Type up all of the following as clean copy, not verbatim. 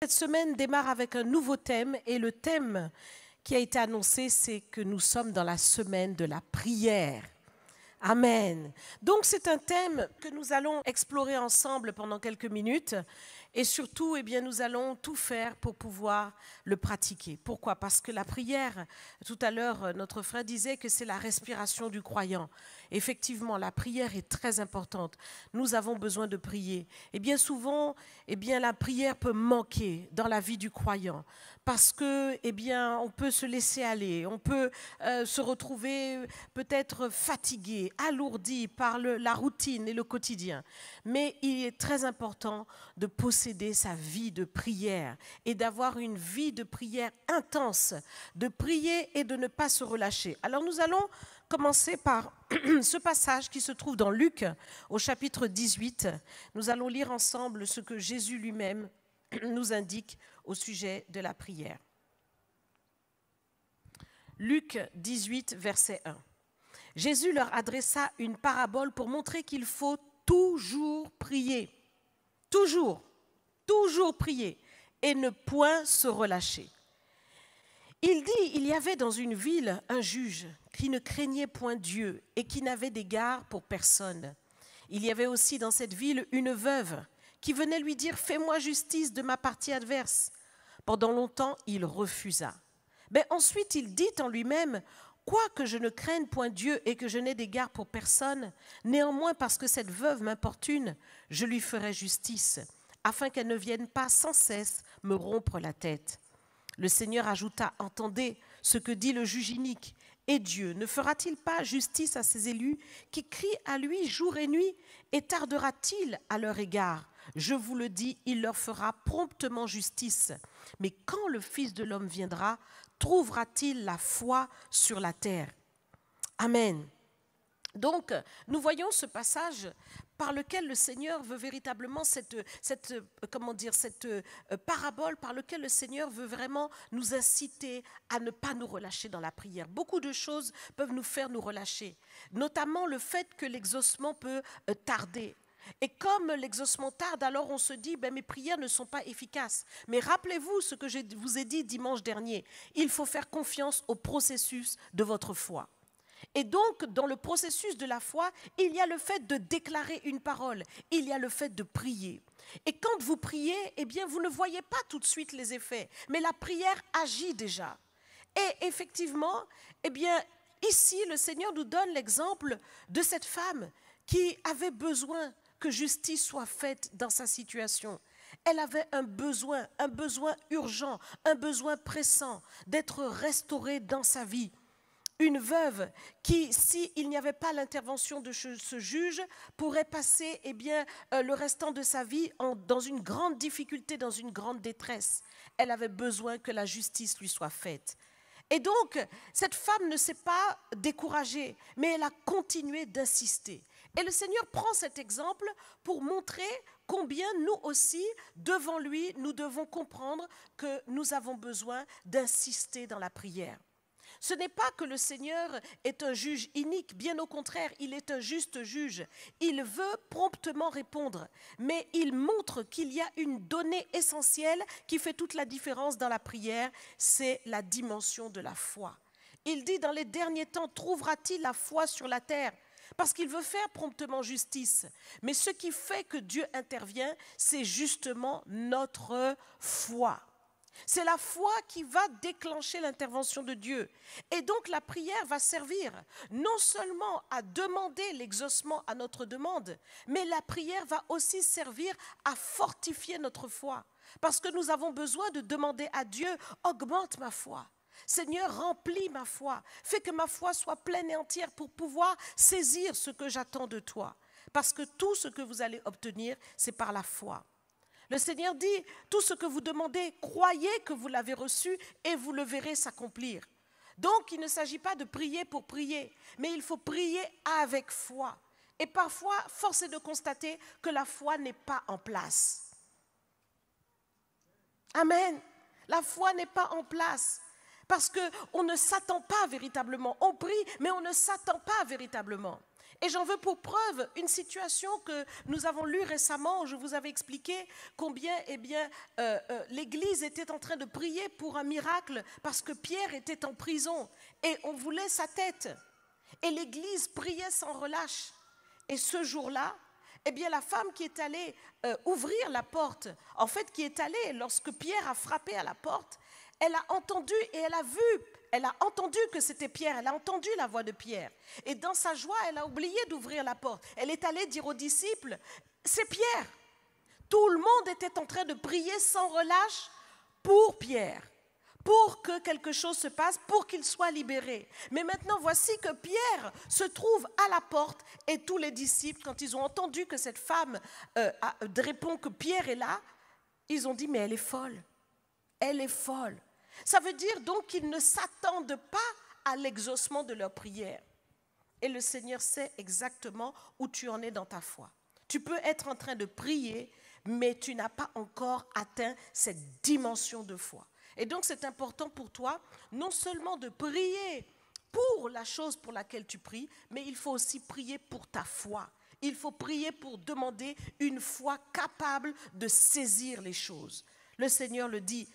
Cette semaine démarre avec un nouveau thème et le thème qui a été annoncé, c'est que nous sommes dans la semaine de la prière. Amen. Donc c'est un thème que nous allons explorer ensemble pendant quelques minutes et surtout, nous allons tout faire pour pouvoir le pratiquer. Pourquoi? Parce que la prière, tout à l'heure, notre frère disait que c'est la respiration du croyant. Effectivement, la prière est très importante. Nous avons besoin de prier. Et bien souvent, la prière peut manquer dans la vie du croyant parce que, on peut se laisser aller, on peut se retrouver peut-être fatigué, alourdi par la routine et le quotidien. Mais il est très important de posséder sa vie de prière et d'avoir une vie de prière intense, de prier et de ne pas se relâcher. Alors nous allons commencer par ce passage qui se trouve dans Luc au chapitre 18. Nous allons lire ensemble ce que Jésus lui-même nous indique au sujet de la prière. Luc 18, verset 1. Jésus leur adressa une parabole pour montrer qu'il faut toujours prier. Toujours prier et ne point se relâcher. Il dit, il y avait dans une ville un juge qui ne craignait point Dieu et qui n'avait d'égard pour personne. Il y avait aussi dans cette ville une veuve qui venait lui dire « Fais-moi justice de ma partie adverse ». Pendant longtemps, il refusa. Mais ensuite, il dit en lui-même « Quoique je ne craigne point Dieu et que je n'ai d'égard pour personne, néanmoins parce que cette veuve m'importune, je lui ferai justice, afin qu'elle ne vienne pas sans cesse me rompre la tête. » Le Seigneur ajouta « Entendez ce que dit le juge inique. Et Dieu ne fera-t-il pas justice à ses élus qui crient à lui jour et nuit, et tardera-t-il à leur égard? Je vous le dis, il leur fera promptement justice. Mais quand le Fils de l'homme viendra, trouvera-t-il la foi sur la terre? Amen. Donc, nous voyons ce passage par lequel le Seigneur veut véritablement cette parabole par lequel le Seigneur veut vraiment nous inciter à ne pas nous relâcher dans la prière. Beaucoup de choses peuvent nous faire nous relâcher, notamment le fait que l'exaucement peut tarder. Et comme l'exaucement tarde, alors on se dit, mes prières ne sont pas efficaces. Mais rappelez-vous ce que je vous ai dit dimanche dernier, il faut faire confiance au processus de votre foi. Et donc, dans le processus de la foi, il y a le fait de déclarer une parole, il y a le fait de prier. Et quand vous priez, vous ne voyez pas tout de suite les effets, mais la prière agit déjà. Et effectivement, ici, le Seigneur nous donne l'exemple de cette femme qui avait besoin que justice soit faite dans sa situation. Elle avait un besoin urgent, un besoin pressant d'être restaurée dans sa vie. Une veuve qui, s'il n'y avait pas l'intervention de ce juge, pourrait passer le restant de sa vie dans une grande difficulté, dans une grande détresse. Elle avait besoin que la justice lui soit faite. Et donc, cette femme ne s'est pas découragée, mais elle a continué d'insister. Et le Seigneur prend cet exemple pour montrer combien nous aussi, devant lui, nous devons comprendre que nous avons besoin d'insister dans la prière. Ce n'est pas que le Seigneur est un juge inique, bien au contraire, il est un juste juge. Il veut promptement répondre, mais il montre qu'il y a une donnée essentielle qui fait toute la différence dans la prière, c'est la dimension de la foi. Il dit dans les derniers temps, trouvera-t-il la foi sur la terre ? Parce qu'il veut faire promptement justice. Mais ce qui fait que Dieu intervient, c'est justement notre foi. C'est la foi qui va déclencher l'intervention de Dieu. Et donc la prière va servir non seulement à demander l'exaucement à notre demande, mais la prière va aussi servir à fortifier notre foi. Parce que nous avons besoin de demander à Dieu, augmente ma foi. Seigneur, remplis ma foi. Fais que ma foi soit pleine et entière pour pouvoir saisir ce que j'attends de toi. Parce que tout ce que vous allez obtenir, c'est par la foi. Le Seigneur dit, tout ce que vous demandez, croyez que vous l'avez reçu et vous le verrez s'accomplir. Donc, il ne s'agit pas de prier pour prier, mais il faut prier avec foi. Et parfois, force est de constater que la foi n'est pas en place. Amen. La foi n'est pas en place. Parce qu'on ne s'attend pas véritablement. On prie, mais on ne s'attend pas véritablement. Et j'en veux pour preuve une situation que nous avons lue récemment, où je vous avais expliqué combien l'Église était en train de prier pour un miracle parce que Pierre était en prison et on voulait sa tête. Et l'Église priait sans relâche. Et ce jour-là, la femme qui est allée ouvrir la porte, en fait qui est allée lorsque Pierre a frappé à la porte, elle a entendu et elle a vu. Elle a entendu que c'était Pierre, elle a entendu la voix de Pierre. Et dans sa joie, elle a oublié d'ouvrir la porte. Elle est allée dire aux disciples, c'est Pierre. Tout le monde était en train de prier sans relâche pour Pierre, pour que quelque chose se passe, pour qu'il soit libéré. Mais maintenant, voici que Pierre se trouve à la porte et tous les disciples, quand ils ont entendu que cette femme répond que Pierre est là, ils ont dit, mais elle est folle. Elle est folle. Ça veut dire donc qu'ils ne s'attendent pas à l'exaucement de leur prière. Et le Seigneur sait exactement où tu en es dans ta foi. Tu peux être en train de prier, mais tu n'as pas encore atteint cette dimension de foi. Et donc c'est important pour toi, non seulement de prier pour la chose pour laquelle tu pries, mais il faut aussi prier pour ta foi. Il faut prier pour demander une foi capable de saisir les choses. Le Seigneur le dit,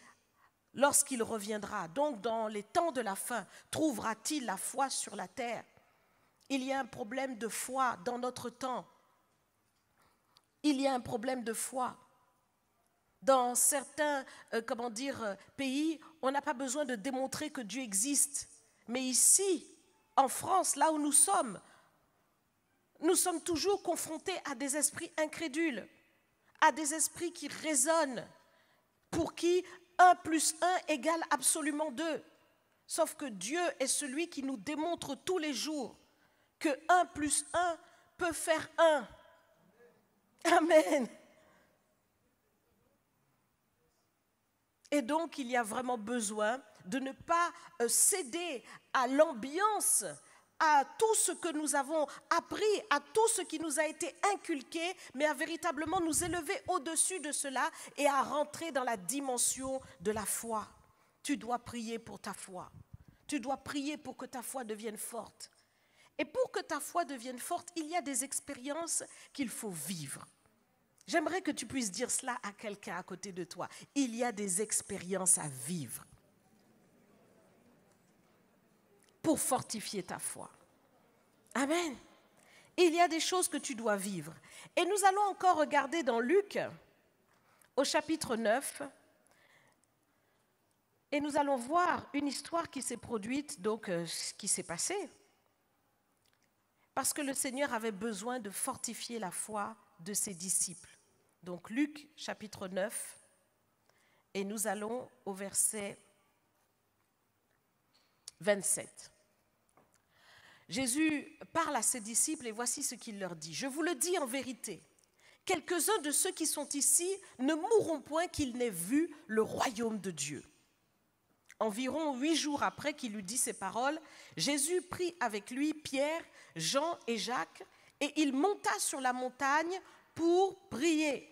lorsqu'il reviendra, donc dans les temps de la fin, trouvera-t-il la foi sur la terre? Il y a un problème de foi dans notre temps. Il y a un problème de foi. Dans certains pays, on n'a pas besoin de démontrer que Dieu existe. Mais ici, en France, là où nous sommes toujours confrontés à des esprits incrédules, à des esprits qui raisonnent, pour qui 1 plus 1 égale absolument 2. Sauf que Dieu est celui qui nous démontre tous les jours que 1 plus 1 peut faire 1. Amen. Et donc, il y a vraiment besoin de ne pas céder à l'ambiance, à tout ce que nous avons appris, à tout ce qui nous a été inculqué, mais à véritablement nous élever au-dessus de cela et à rentrer dans la dimension de la foi. Tu dois prier pour ta foi. Tu dois prier pour que ta foi devienne forte. Et pour que ta foi devienne forte, il y a des expériences qu'il faut vivre. J'aimerais que tu puisses dire cela à quelqu'un à côté de toi. Il y a des expériences à vivre pour fortifier ta foi. Amen. Il y a des choses que tu dois vivre. Et nous allons encore regarder dans Luc, au chapitre 9, et nous allons voir une histoire qui s'est produite, ce qui s'est passé. Parce que le Seigneur avait besoin de fortifier la foi de ses disciples. Donc Luc, chapitre 9, et nous allons au verset 27. Jésus parle à ses disciples et voici ce qu'il leur dit. « Je vous le dis en vérité, quelques-uns de ceux qui sont ici ne mourront point qu'ils n'aient vu le royaume de Dieu. » Environ 8 jours après qu'il eut dit ces paroles, Jésus prit avec lui Pierre, Jean et Jacques et il monta sur la montagne pour prier.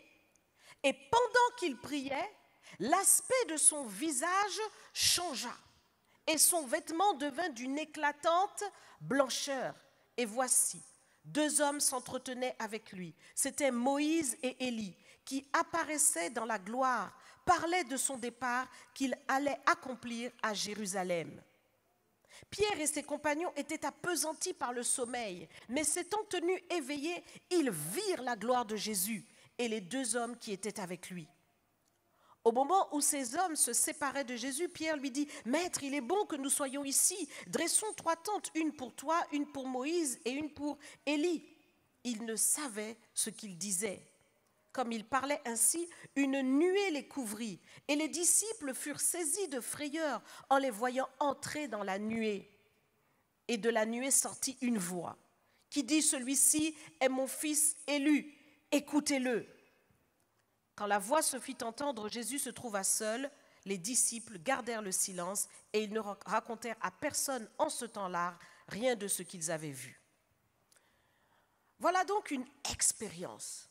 Et pendant qu'il priait, l'aspect de son visage changea et son vêtement devint d'une éclatante blancheur. Et voici, 2 hommes s'entretenaient avec lui. C'étaient Moïse et Élie qui apparaissaient dans la gloire, parlaient de son départ qu'il allait accomplir à Jérusalem. Pierre et ses compagnons étaient appesantis par le sommeil, mais s'étant tenus éveillés, ils virent la gloire de Jésus et les 2 hommes qui étaient avec lui. Au moment où ces hommes se séparaient de Jésus, Pierre lui dit « Maître, il est bon que nous soyons ici. Dressons 3 tentes, une pour toi, une pour Moïse et une pour Élie. » Il ne savait ce qu'il disait. Comme il parlait ainsi, une nuée les couvrit et les disciples furent saisis de frayeur en les voyant entrer dans la nuée. Et de la nuée sortit une voix qui dit « Celui-ci est mon fils élu, écoutez-le. » Quand la voix se fit entendre, Jésus se trouva seul. Les disciples gardèrent le silence et ils ne racontèrent à personne en ce temps-là rien de ce qu'ils avaient vu. Voilà donc une expérience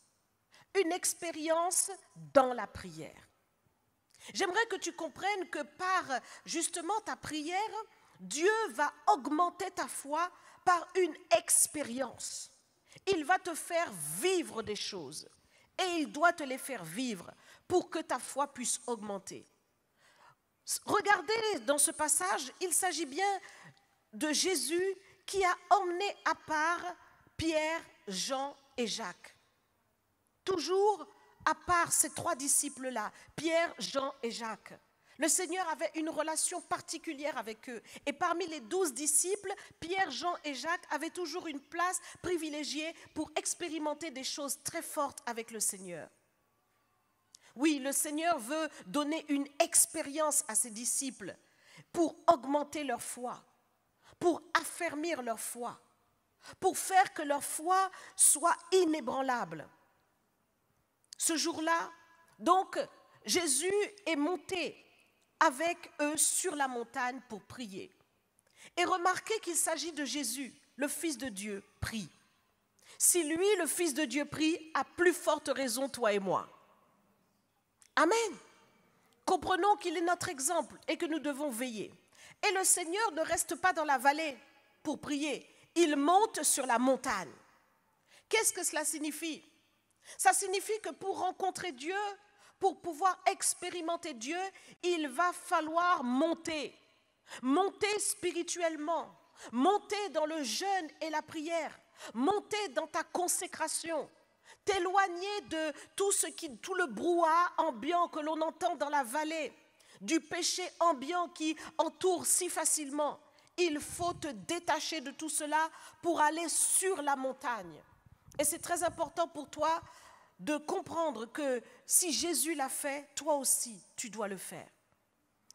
dans la prière. J'aimerais que tu comprennes que par justement ta prière, Dieu va augmenter ta foi par une expérience. Il va te faire vivre des choses et il doit te les faire vivre pour que ta foi puisse augmenter. Regardez dans ce passage, il s'agit bien de Jésus qui a emmené à part Pierre, Jean et Jacques. Toujours à part ces trois disciples-là, Pierre, Jean et Jacques. Le Seigneur avait une relation particulière avec eux. Et parmi les 12 disciples, Pierre, Jean et Jacques avaient toujours une place privilégiée pour expérimenter des choses très fortes avec le Seigneur. Oui, le Seigneur veut donner une expérience à ses disciples pour augmenter leur foi, pour affermir leur foi, pour faire que leur foi soit inébranlable. Ce jour-là, donc, Jésus est monté avec eux sur la montagne pour prier. Et remarquez qu'il s'agit de Jésus, le Fils de Dieu, prie. Si lui, le Fils de Dieu, prie, à plus forte raison, toi et moi. Amen. Comprenons qu'il est notre exemple et que nous devons veiller. Et le Seigneur ne reste pas dans la vallée pour prier. Il monte sur la montagne. Qu'est-ce que cela signifie? Ça signifie que pour rencontrer Dieu, pour pouvoir expérimenter Dieu, il va falloir monter. Monter spirituellement, monter dans le jeûne et la prière, monter dans ta consécration, t'éloigner de tout le brouhaha ambiant que l'on entend dans la vallée, du péché ambiant qui entoure si facilement. Il faut te détacher de tout cela pour aller sur la montagne. Et c'est très important pour toi de comprendre que si Jésus l'a fait, toi aussi, tu dois le faire.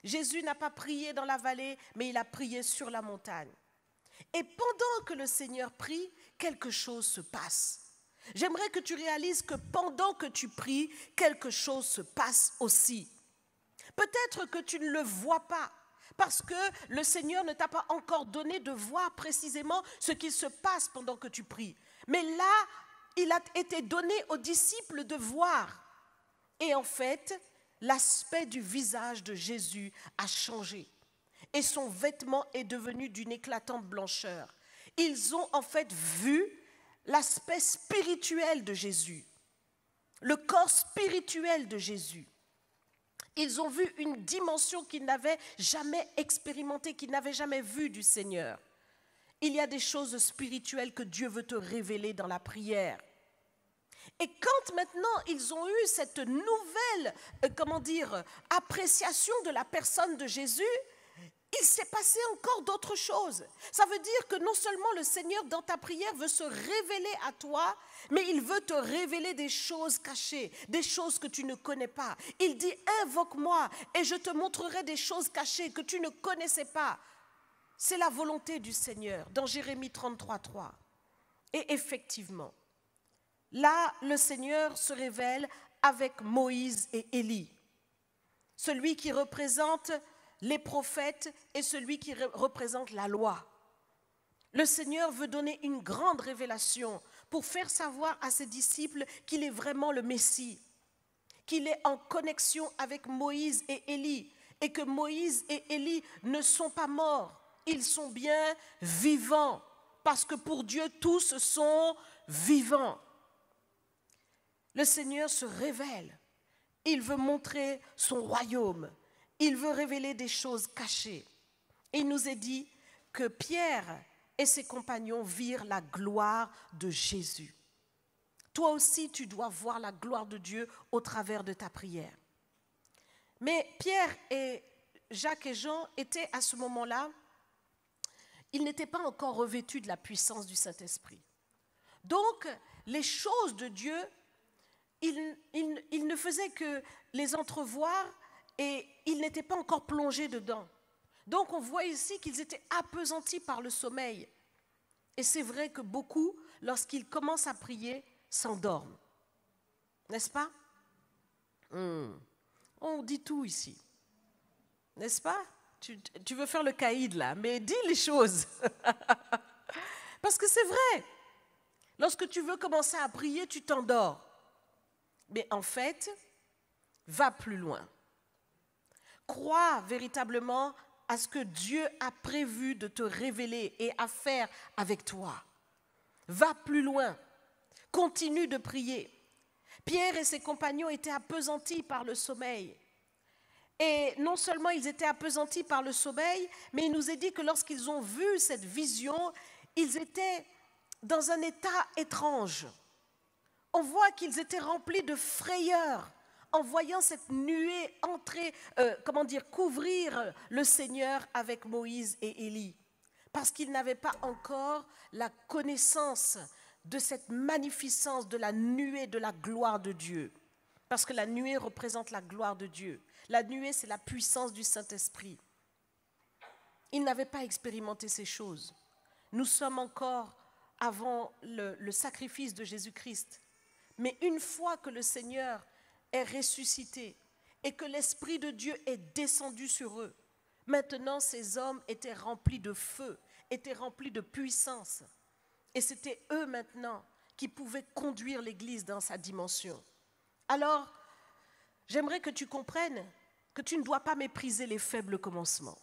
Jésus n'a pas prié dans la vallée, mais il a prié sur la montagne. Et pendant que le Seigneur prie, quelque chose se passe. J'aimerais que tu réalises que pendant que tu pries, quelque chose se passe aussi. Peut-être que tu ne le vois pas, parce que le Seigneur ne t'a pas encore donné de voir précisément ce qui se passe pendant que tu pries. Mais là, il a été donné aux disciples de voir. Et en fait, l'aspect du visage de Jésus a changé. Et son vêtement est devenu d'une éclatante blancheur. Ils ont en fait vu l'aspect spirituel de Jésus, le corps spirituel de Jésus. Ils ont vu une dimension qu'ils n'avaient jamais expérimentée, qu'ils n'avaient jamais vue du Seigneur. Il y a des choses spirituelles que Dieu veut te révéler dans la prière. Et quand maintenant ils ont eu cette nouvelle, appréciation de la personne de Jésus, il s'est passé encore d'autres choses. Ça veut dire que non seulement le Seigneur dans ta prière veut se révéler à toi, mais il veut te révéler des choses cachées, des choses que tu ne connais pas. Il dit, invoque-moi et je te montrerai des choses cachées que tu ne connaissais pas. C'est la volonté du Seigneur dans Jérémie 33:3. Et effectivement, là, le Seigneur se révèle avec Moïse et Élie. Celui qui représente les prophètes et celui qui représente la loi. Le Seigneur veut donner une grande révélation pour faire savoir à ses disciples qu'il est vraiment le Messie, qu'il est en connexion avec Moïse et Élie, et que Moïse et Élie ne sont pas morts, ils sont bien vivants, parce que pour Dieu, tous sont vivants. Le Seigneur se révèle, il veut montrer son royaume. Il veut révéler des choses cachées. Et il nous est dit que Pierre et ses compagnons virent la gloire de Jésus. Toi aussi, tu dois voir la gloire de Dieu au travers de ta prière. Mais Pierre et Jacques et Jean étaient à ce moment-là, ils n'étaient pas encore revêtus de la puissance du Saint-Esprit. Donc, les choses de Dieu, ils ne faisaient que les entrevoir et ils n'étaient pas encore plongés dedans. Donc on voit ici qu'ils étaient appesantis par le sommeil. Et c'est vrai que beaucoup, lorsqu'ils commencent à prier, s'endorment. N'est-ce pas? On dit tout ici. N'est-ce pas? Tu veux faire le caïd là, mais dis les choses. Parce que c'est vrai. Lorsque tu veux commencer à prier, tu t'endors. Mais en fait, va plus loin. Crois véritablement à ce que Dieu a prévu de te révéler et à faire avec toi. Va plus loin, continue de prier. Pierre et ses compagnons étaient appesantis par le sommeil. Et non seulement ils étaient appesantis par le sommeil, mais il nous est dit que lorsqu'ils ont vu cette vision, ils étaient dans un état étrange. On voit qu'ils étaient remplis de frayeur en voyant cette nuée entrer, couvrir le Seigneur avec Moïse et Élie. Parce qu'ils n'avaient pas encore la connaissance de cette magnificence de la nuée de la gloire de Dieu. Parce que la nuée représente la gloire de Dieu. La nuée, c'est la puissance du Saint-Esprit. Ils n'avaient pas expérimenté ces choses. Nous sommes encore avant le sacrifice de Jésus-Christ. Mais une fois que le Seigneur est ressuscité et que l'Esprit de Dieu est descendu sur eux, maintenant ces hommes étaient remplis de feu, étaient remplis de puissance. Et c'était eux maintenant qui pouvaient conduire l'Église dans sa dimension. Alors, j'aimerais que tu comprennes que tu ne dois pas mépriser les faibles commencements.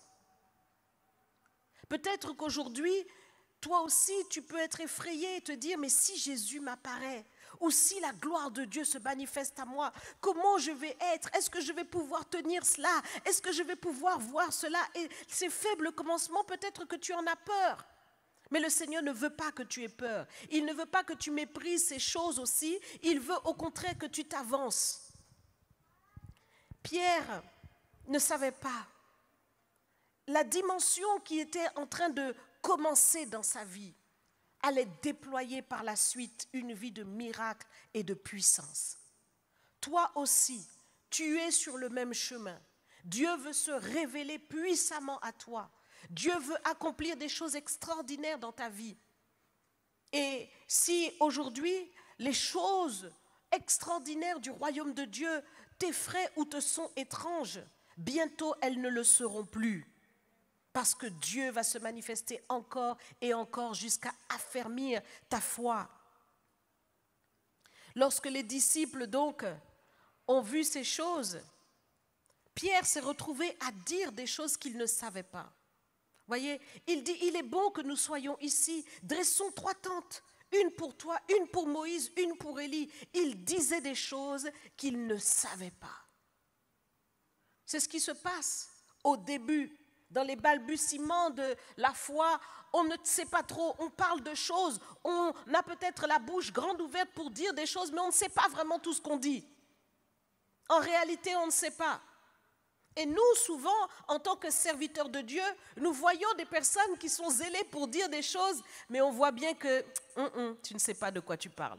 Peut-être qu'aujourd'hui, toi aussi, tu peux être effrayé et te dire, mais si Jésus m'apparaît, ou si la gloire de Dieu se manifeste à moi, comment je vais être? Est-ce que je vais pouvoir tenir cela? Est-ce que je vais pouvoir voir cela? Et ces faibles commencements, peut-être que tu en as peur. Mais le Seigneur ne veut pas que tu aies peur. Il ne veut pas que tu méprises ces choses aussi. Il veut au contraire que tu t'avances. Pierre ne savait pas la dimension qui était en train de commencer dans sa vie allait déployer par la suite une vie de miracle et de puissance. Toi aussi, tu es sur le même chemin. Dieu veut se révéler puissamment à toi. Dieu veut accomplir des choses extraordinaires dans ta vie. Et si aujourd'hui, les choses extraordinaires du royaume de Dieu t'effraient ou te sont étranges, bientôt elles ne le seront plus. Parce que Dieu va se manifester encore et encore jusqu'à affermir ta foi. Lorsque les disciples donc ont vu ces choses, Pierre s'est retrouvé à dire des choses qu'il ne savait pas. Voyez, il dit, il est bon que nous soyons ici, dressons 3 tentes, une pour toi, une pour Moïse, une pour Élie. Il disait des choses qu'il ne savait pas. C'est ce qui se passe au début. Dans les balbutiements de la foi, on ne sait pas trop, on parle de choses, on a peut-être la bouche grande ouverte pour dire des choses, mais on ne sait pas vraiment tout ce qu'on dit. En réalité, on ne sait pas. Et nous, souvent, en tant que serviteurs de Dieu, nous voyons des personnes qui sont zélées pour dire des choses, mais on voit bien que tu ne sais pas de quoi tu parles.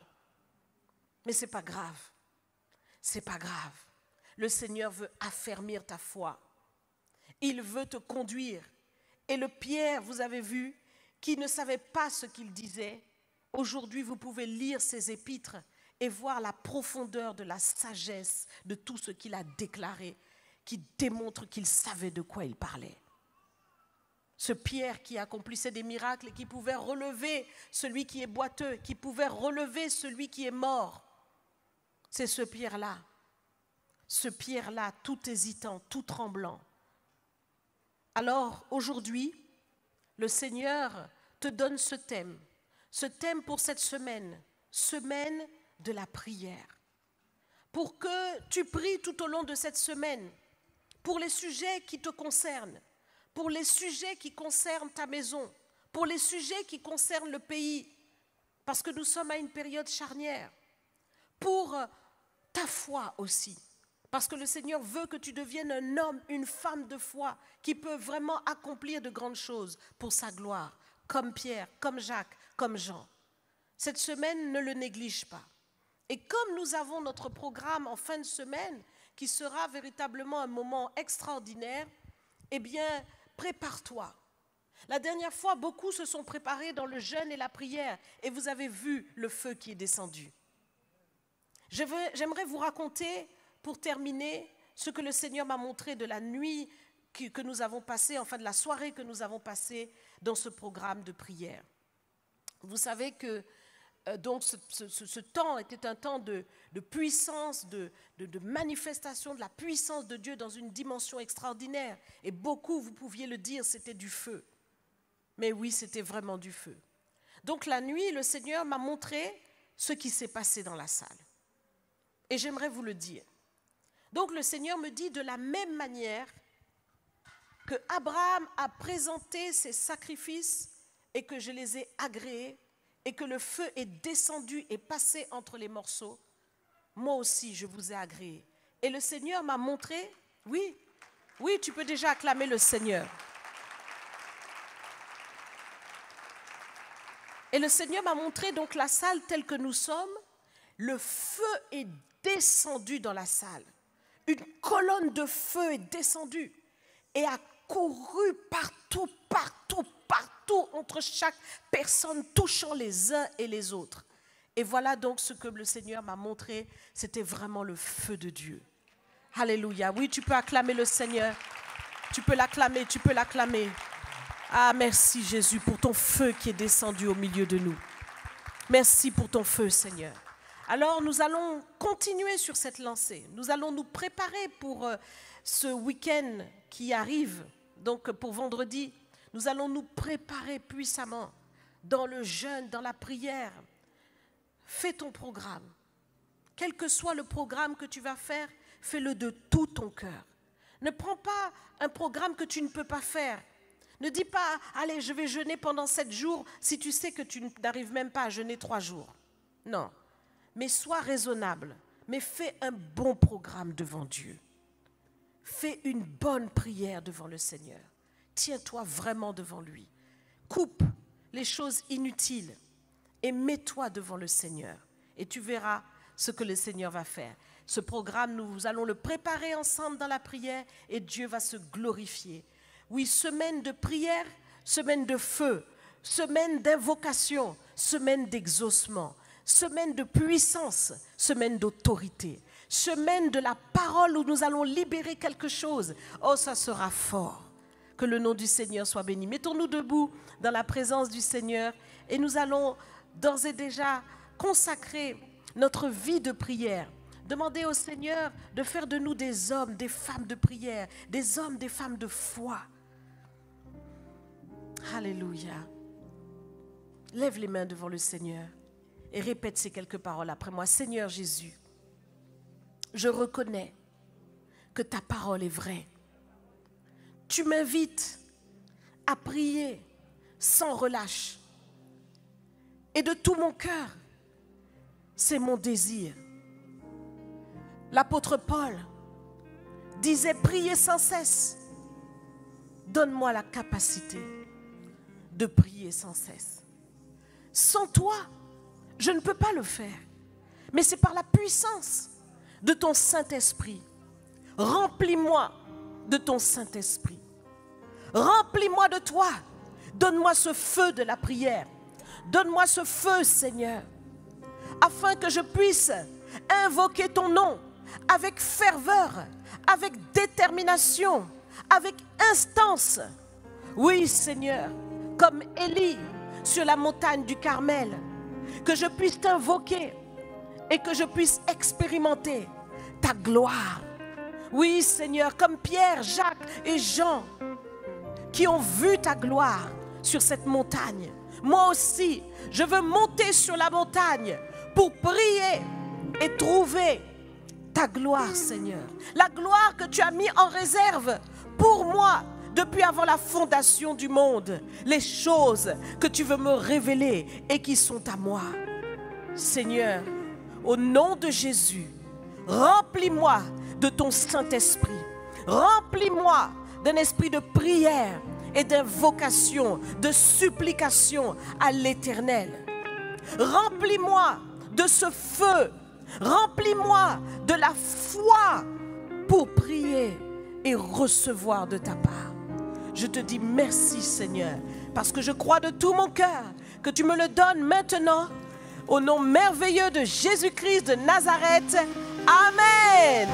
Mais ce n'est pas grave. Ce n'est pas grave. Le Seigneur veut affermir ta foi. Il veut te conduire. Et le Pierre, vous avez vu, qui ne savait pas ce qu'il disait, aujourd'hui vous pouvez lire ses épîtres et voir la profondeur de la sagesse de tout ce qu'il a déclaré, qui démontre qu'il savait de quoi il parlait. Ce Pierre qui accomplissait des miracles et qui pouvait relever celui qui est boiteux, qui pouvait relever celui qui est mort, c'est ce Pierre-là. Ce Pierre-là, tout hésitant, tout tremblant. Alors aujourd'hui, le Seigneur te donne ce thème pour cette semaine de la prière. Pour que tu pries tout au long de cette semaine, pour les sujets qui te concernent, pour les sujets qui concernent ta maison, pour les sujets qui concernent le pays, parce que nous sommes à une période charnière, pour ta foi aussi. Parce que le Seigneur veut que tu deviennes un homme, une femme de foi qui peut vraiment accomplir de grandes choses pour sa gloire, comme Pierre, comme Jacques, comme Jean. Cette semaine, ne le néglige pas. Et comme nous avons notre programme en fin de semaine, qui sera véritablement un moment extraordinaire, eh bien, prépare-toi. La dernière fois, beaucoup se sont préparés dans le jeûne et la prière, et vous avez vu le feu qui est descendu. J'aimerais vous raconter, pour terminer, ce que le Seigneur m'a montré de la nuit que nous avons passée, enfin de la soirée que nous avons passée dans ce programme de prière. Vous savez que donc ce temps était un temps de puissance, de manifestation de la puissance de Dieu dans une dimension extraordinaire. Et beaucoup, vous pouviez le dire, c'était du feu. Mais oui, c'était vraiment du feu. Donc la nuit, le Seigneur m'a montré ce qui s'est passé dans la salle. Et j'aimerais vous le dire. Donc le Seigneur me dit de la même manière que Abraham a présenté ses sacrifices et que je les ai agréés et que le feu est descendu et passé entre les morceaux, moi aussi je vous ai agréé. Et le Seigneur m'a montré, oui, tu peux déjà acclamer le Seigneur. Et le Seigneur m'a montré donc la salle telle que nous sommes. Le feu est descendu dans la salle. Une colonne de feu est descendue et a couru partout, entre chaque personne, touchant les uns et les autres. Et voilà donc ce que le Seigneur m'a montré, c'était vraiment le feu de Dieu. Alléluia. Oui, tu peux acclamer le Seigneur. Tu peux l'acclamer, tu peux l'acclamer. Ah, merci Jésus pour ton feu qui est descendu au milieu de nous. Merci pour ton feu, Seigneur. Alors, nous allons continuer sur cette lancée. Nous allons nous préparer pour ce week-end qui arrive. Donc, pour vendredi, nous allons nous préparer puissamment dans le jeûne, dans la prière. Fais ton programme. Quel que soit le programme que tu vas faire, fais-le de tout ton cœur. Ne prends pas un programme que tu ne peux pas faire. Ne dis pas, allez, je vais jeûner pendant 7 jours si tu sais que tu n'arrives même pas à jeûner 3 jours. Non, mais sois raisonnable, mais fais un bon programme devant Dieu. Fais une bonne prière devant le Seigneur. Tiens-toi vraiment devant lui. Coupe les choses inutiles et mets-toi devant le Seigneur. Et tu verras ce que le Seigneur va faire. Ce programme, nous allons le préparer ensemble dans la prière et Dieu va se glorifier. Oui, semaine de prière, semaine de feu, semaine d'invocation, semaine d'exaucement, semaine de puissance, semaine d'autorité, semaine de la parole où nous allons libérer quelque chose. Oh, ça sera fort. Que le nom du Seigneur soit béni. Mettons-nous debout dans la présence du Seigneur et nous allons d'ores et déjà consacrer notre vie de prière. Demander au Seigneur de faire de nous des hommes, des femmes de prière, des hommes, des femmes de foi. Alléluia. Lève les mains devant le Seigneur et répète ces quelques paroles après moi. Seigneur Jésus, je reconnais que ta parole est vraie. Tu m'invites à prier sans relâche. Et de tout mon cœur, c'est mon désir. L'apôtre Paul disait prier sans cesse. Donne-moi la capacité de prier sans cesse. Sans toi, je ne peux pas le faire. Mais c'est par la puissance de ton Saint-Esprit. Remplis-moi de ton Saint-Esprit. Remplis-moi de toi. Donne-moi ce feu de la prière. Donne-moi ce feu, Seigneur, afin que je puisse invoquer ton nom avec ferveur, avec détermination, avec instance. Oui, Seigneur, comme Élie sur la montagne du Carmel, que je puisse t'invoquer et que je puisse expérimenter ta gloire. Oui, Seigneur, comme Pierre, Jacques et Jean, qui ont vu ta gloire sur cette montagne. Moi aussi, je veux monter sur la montagne pour prier et trouver ta gloire, Seigneur. La gloire que tu as mis en réserve pour moi depuis avant la fondation du monde. Les choses que tu veux me révéler et qui sont à moi. Seigneur, au nom de Jésus, remplis-moi de ton Saint-Esprit. Remplis-moi d'un esprit de prière et d'invocation, de supplication à l'Éternel. Remplis-moi de ce feu. Remplis-moi de la foi pour prier et recevoir de ta part. Je te dis merci, Seigneur, parce que je crois de tout mon cœur que tu me le donnes maintenant, au nom merveilleux de Jésus-Christ de Nazareth. Amen.